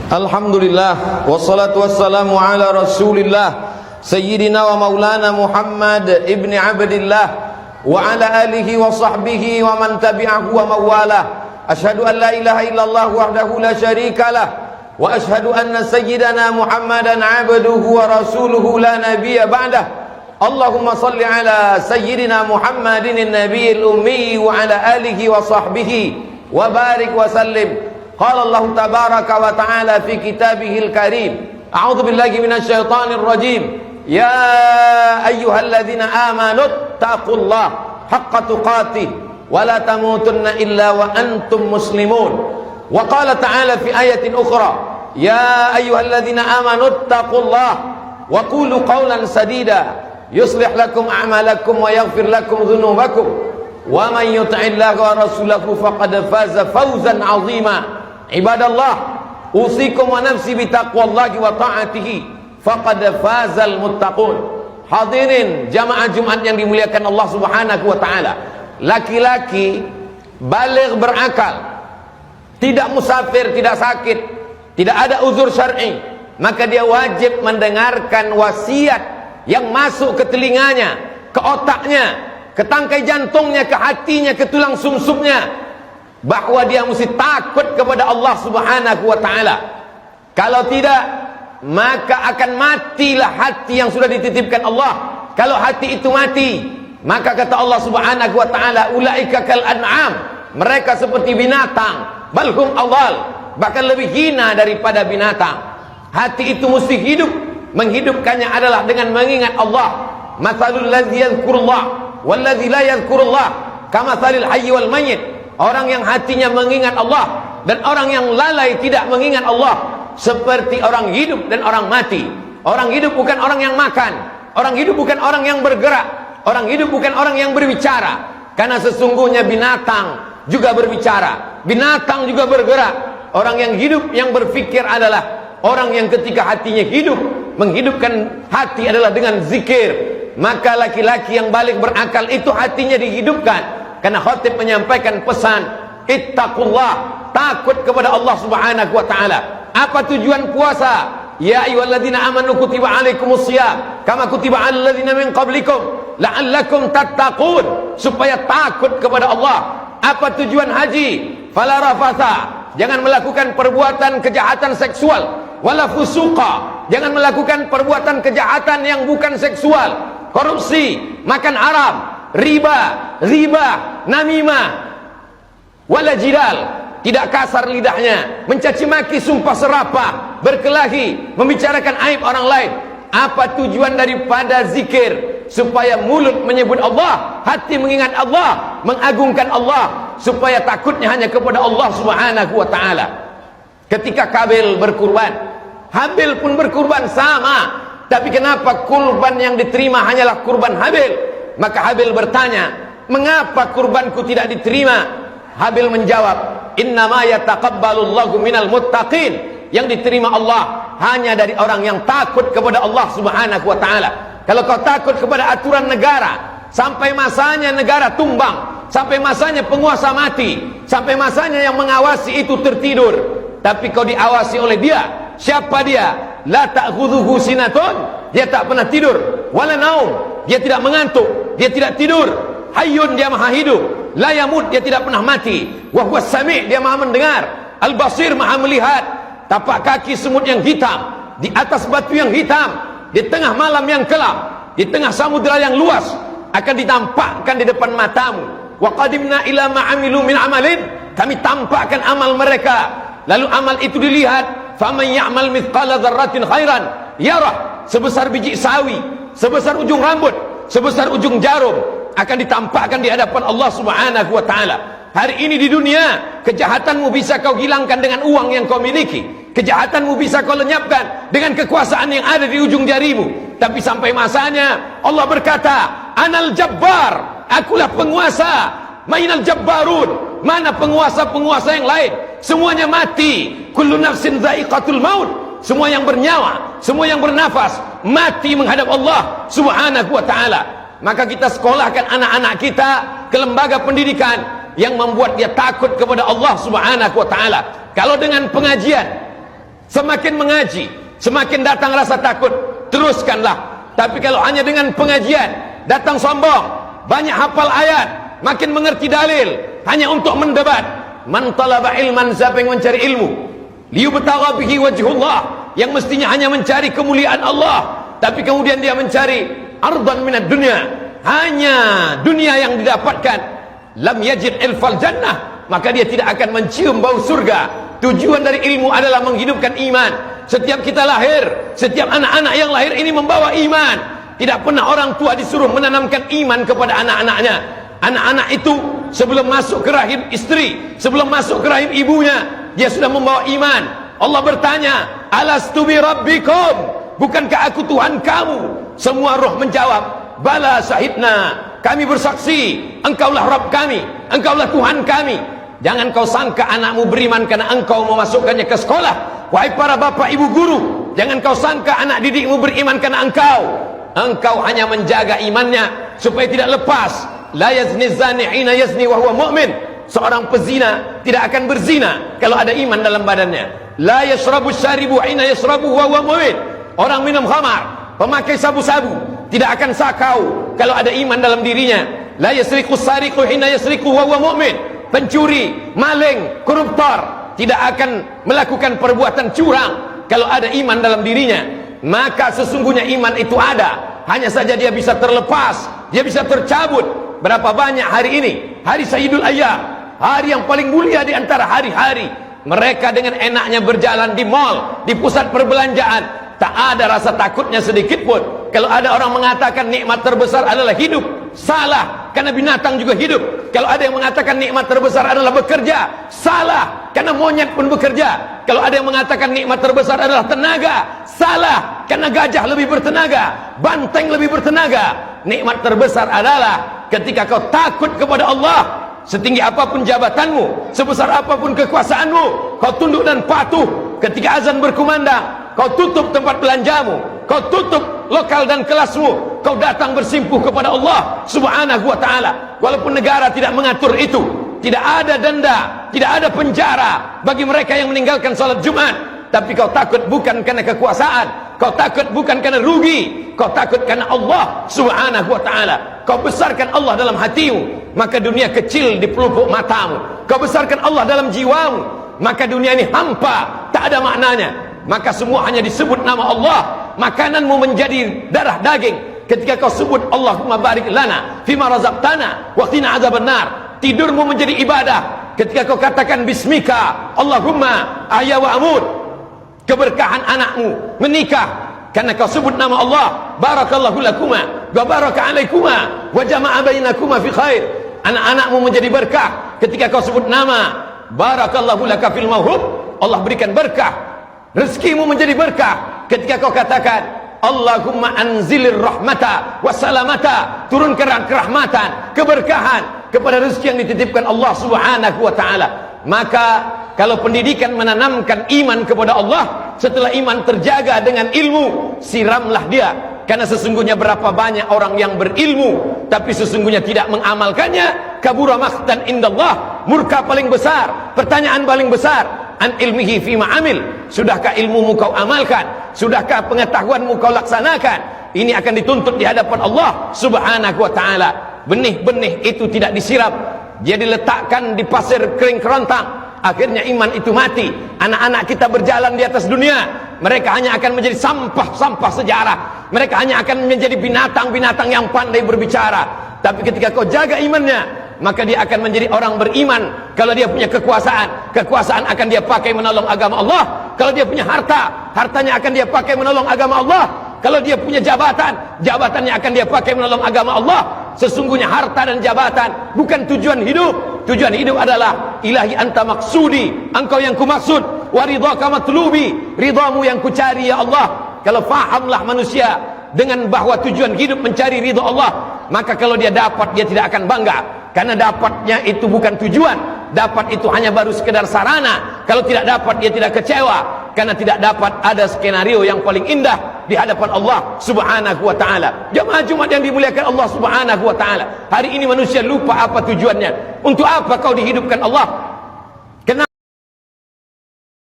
Alhamdulillah wassalatu wassalamu ala Rasulillah Sayyidina wa maulana Muhammad ibni Abdillah wa ala alihi wa sahbihi wa man tabi'ahu wa mawalah. Ashhadu an la ilaha illallah wahdahu la syarika lah wa ashhadu anna sayyidana Muhammadan abduhu wa rasuluhu la nabiyya ba'dah. Allahumma salli ala sayyidina Muhammadin an-nabiyil ummi wa ala alihi wa sahbihi wa barik wa sallim. Qala Allah tabaraka wa ta'ala fi kitabihil karim. A'udzu billahi minasyaitonir rajim. Ya ayyuhalladzina amanu taqullaha haqqa tuqatih wa la tamutunna illa wa antum muslimun. Wa qala ta'ala fi ayatin ukhra. Ya ayyuhalladzina amanu taqullaha wa qulu qawlan sadida yuslih lakum a'malakum wa yaghfir lakum dhunubakum. Wa man yuti'illaha wa rasulahu faqad faza fawzan 'azima. Ibadallah, usikum wa nafsi bitaqwallahi wa ta'atihi faqad fazal muttaqun. Hadirin jamaah Jumat yang dimuliakan Allah Subhanahu wa taala. Laki-laki baligh berakal, tidak musafir, tidak sakit, tidak ada uzur syar'i, maka dia wajib mendengarkan wasiat yang masuk ke telinganya, ke otaknya, ke tangkai jantungnya, ke hatinya, ke tulang sumsumnya, bahwa dia mesti takut kepada Allah Subhanahu wa taala. Kalau tidak, maka akan matilah hati yang sudah dititipkan Allah. Kalau hati itu mati, maka kata Allah Subhanahu wa taala, ulaika kal an'am, mereka seperti binatang, balhum adall, bahkan lebih hina daripada binatang. Hati itu mesti hidup. Menghidupkannya adalah dengan mengingat Allah. Matsalul ladzi yadhkurullah wal ladzi la yadhkurullah kamatsalil hayy wal mayyit. Orang yang hatinya mengingat Allah dan orang yang lalai tidak mengingat Allah seperti orang hidup dan orang mati. Orang hidup bukan orang yang makan, orang hidup bukan orang yang bergerak, orang hidup bukan orang yang berbicara. Karena sesungguhnya binatang juga berbicara, binatang juga bergerak. Orang yang hidup, yang berfikir adalah orang yang ketika hatinya hidup. Menghidupkan hati adalah dengan zikir. Maka laki-laki yang balik berakal itu hatinya dihidupkan. Karena khatib menyampaikan pesan, ittaqullah, takut kepada Allah Subhanahu wa taala. Apa tujuan puasa? Ya ayyuhalladzina amanu kutiba alaikumusiyam kama kutiba alal ladzina min qablikum la'allakum tattaqun, supaya takut kepada Allah. Apa tujuan haji? Fala rafatha, jangan melakukan perbuatan kejahatan seksual, wala fusuqa, jangan melakukan perbuatan kejahatan yang bukan seksual, korupsi, makan haram, riba, namimah, wala jidal, tidak kasar lidahnya, mencaci maki, sumpah serapah, berkelahi, membicarakan aib orang lain. Apa tujuan daripada zikir? Supaya mulut menyebut Allah, hati mengingat Allah, mengagungkan Allah, supaya takutnya hanya kepada Allah Subhanahu wa taala. Ketika Kabil berkurban, Habil pun berkurban sama. Tapi kenapa kurban yang diterima hanyalah kurban Habil? Maka Habil bertanya, mengapa kurbanku tidak diterima? Habil menjawab, innama yataqabbalullahu minal muttaqin. Yang diterima Allah hanya dari orang yang takut kepada Allah Subhanahu wa taala. Kalau kau takut kepada aturan negara, sampai masanya negara tumbang, sampai masanya penguasa mati, sampai masanya yang mengawasi itu tertidur, tapi kau diawasi oleh dia. Siapa dia? La ta'khudhuhu sinatun, dia tak pernah tidur, wala naum, dia tidak mengantuk, dia tidak tidur. Hayyun, dia maha hidup. La yamut, dia tidak pernah mati. Wa huwas sami', dia maha mendengar. Al basir, maha melihat. Tapak kaki semut yang hitam, di atas batu yang hitam, di tengah malam yang kelam, di tengah samudera yang luas, akan ditampakkan di depan matamu. Wa qadimna ila ma 'amilu min amalin, kami tampakkan amal mereka. Lalu amal itu dilihat. Faman ya'mal mithqala dzarratin khairan yarah, sebesar biji sawi, sebesar ujung rambut, sebesar ujung jarum, akan ditampakkan di hadapan Allah Subhanahu wa taala. Hari ini di dunia, kejahatanmu bisa kau hilangkan dengan uang yang kau miliki. Kejahatanmu bisa kau lenyapkan dengan kekuasaan yang ada di ujung jarimu. Tapi sampai masanya Allah berkata, Anal Jabbar, akulah penguasa. Mainal Jabbarun, mana penguasa-penguasa yang lain? Semuanya mati. Kullu nafsin dha'iqatul maut. Semua yang bernyawa, semua yang bernafas mati menghadap Allah Subhanahu wa taala. Maka kita sekolahkan anak-anak kita ke lembaga pendidikan yang membuat dia takut kepada Allah Subhanahu wa taala. Kalau dengan pengajian, Semakin mengaji, semakin datang rasa takut, teruskanlah. Tapi kalau hanya dengan pengajian, datang sombong, banyak hafal ayat, makin mengerti dalil, hanya untuk mendebat. Man talaba ilman, siapa yang mencari ilmu, liyubtagha bihi wajhullah, yang mestinya hanya mencari kemuliaan Allah, tapi kemudian dia mencari ardan minad dunya, hanya dunia yang didapatkan, lam yajid ilfal jannah, maka dia tidak akan mencium bau surga. Tujuan dari ilmu adalah menghidupkan iman. Setiap kita lahir, setiap anak-anak yang lahir ini membawa iman. Tidak pernah orang tua disuruh menanamkan iman kepada anak-anaknya. Anak-anak itu sebelum masuk ke rahim istri, sebelum masuk ke rahim ibunya, dia sudah membawa iman. Allah bertanya, alastu bi rabbikum, bukankah aku Tuhan kamu? Semua roh menjawab, bala syahidna, kami bersaksi, engkaulah Rabb kami, engkaulah Tuhan kami. Jangan kau sangka anakmu beriman karena engkau memasukkannya ke sekolah. Wahai para bapak ibu guru, jangan kau sangka anak didikmu beriman karena engkau hanya menjaga imannya supaya tidak lepas. La yazni zani hina yazni wa huwa mu'min. Seorang pezina tidak akan berzina kalau ada iman dalam badannya. La yashrabu syaribu hina yashrabu wa huwa mu'min. Orang minum khamar, pemakai sabu-sabu, tidak akan sakau kalau ada iman dalam dirinya. La yasriqu sariqu hina yasriqu wa huwa mu'min. Pencuri, maling, koruptor tidak akan melakukan perbuatan curang kalau ada iman dalam dirinya. Maka sesungguhnya iman itu ada, hanya saja dia bisa terlepas, dia bisa tercabut. Berapa banyak hari ini, hari Sayyidul Ayyam, hari yang paling mulia di antara hari-hari, mereka dengan enaknya berjalan di mal, di pusat perbelanjaan, tak ada rasa takutnya sedikit pun. Kalau ada orang mengatakan nikmat terbesar adalah hidup, salah, karena binatang juga hidup. Kalau ada yang mengatakan nikmat terbesar adalah bekerja, salah, karena monyet pun bekerja. Kalau ada yang mengatakan nikmat terbesar adalah tenaga, salah, karena gajah lebih bertenaga, banteng lebih bertenaga. Nikmat terbesar adalah ketika kau takut kepada Allah. Setinggi apapun jabatanmu, sebesar apapun kekuasaanmu, kau tunduk dan patuh. Ketika azan berkumandang, kau tutup tempat belanjamu, kau tutup lokal dan kelasmu, kau datang bersimpuh kepada Allah Subhanahu wa ta'ala. Walaupun negara tidak mengatur itu, tidak ada denda, tidak ada penjara bagi mereka yang meninggalkan salat Jumat, tapi kau takut bukan karena kekuasaan, kau takut bukan karena rugi, kau takut karena Allah Subhanahu wa ta'ala. Kau besarkan Allah dalam hatimu, maka dunia kecil di pelupuk matamu. Kau besarkan Allah dalam jiwamu, maka dunia ini hampa, tak ada maknanya. Maka semua hanya disebut nama Allah. Makananmu menjadi darah daging ketika kau sebut Allahumma barik lana fima razaqtana wa qina azabannar. Tidurmu menjadi ibadah ketika kau katakan bismika Allahumma ahya wa amut. Keberkahan anakmu menikah karena kau sebut nama Allah. Barakallahu lakuma wa baraka alaikuma wa jama'a bainakuma fi khair. Anak-anakmu menjadi berkah ketika kau sebut nama barakallahu laka fil mawhub. Allah berikan berkah. Rezekimu menjadi berkah ketika kau katakan Allahumma anzilir rahmata wassalamata, turunkan kerahmatan, keberkahan kepada rezeki yang dititipkan Allah Subhanahu wa ta'ala. Maka kalau pendidikan menanamkan iman kepada Allah, setelah iman terjaga dengan ilmu, siramlah dia. Karena sesungguhnya berapa banyak orang yang berilmu tapi sesungguhnya tidak mengamalkannya. Kabura maqtan indallah, murka paling besar, pertanyaan paling besar. An ilmihi fima amil, sudahkah ilmumu kau amalkan? Sudahkah pengetahuanmu kau laksanakan? Ini akan dituntut di hadapan Allah Subhanahu wa ta'ala. Benih-benih itu tidak disiram, dia diletakkan di pasir kering kerontang, akhirnya iman itu mati. Anak-anak kita berjalan di atas dunia, mereka hanya akan menjadi sampah-sampah sejarah. Mereka hanya akan menjadi binatang-binatang yang pandai berbicara. Tapi ketika kau jaga imannya, maka dia akan menjadi orang beriman. Kalau dia punya kekuasaan, kekuasaan akan dia pakai menolong agama Allah. Kalau dia punya harta, hartanya akan dia pakai menolong agama Allah. Kalau dia punya jabatan, jabatannya akan dia pakai menolong agama Allah. Sesungguhnya harta dan jabatan bukan tujuan hidup. Tujuan hidup adalah ilahi anta maksudi, engkau yang kumaksud, wa ridhaka matlubi, ridhamu yang kucari ya Allah. Kalau fahamlah manusia dengan bahwa tujuan hidup mencari ridha Allah, maka kalau dia dapat, dia tidak akan bangga, karena dapatnya itu bukan tujuan. Dapat itu hanya baru sekedar sarana. Kalau tidak dapat, dia tidak kecewa, karena tidak dapat ada skenario yang paling indah di hadapan Allah Subhanahu wa ta'ala. Jamaah Jumat yang dimuliakan Allah Subhanahu wa ta'ala, hari ini manusia lupa apa tujuannya. Untuk apa kau dihidupkan Allah?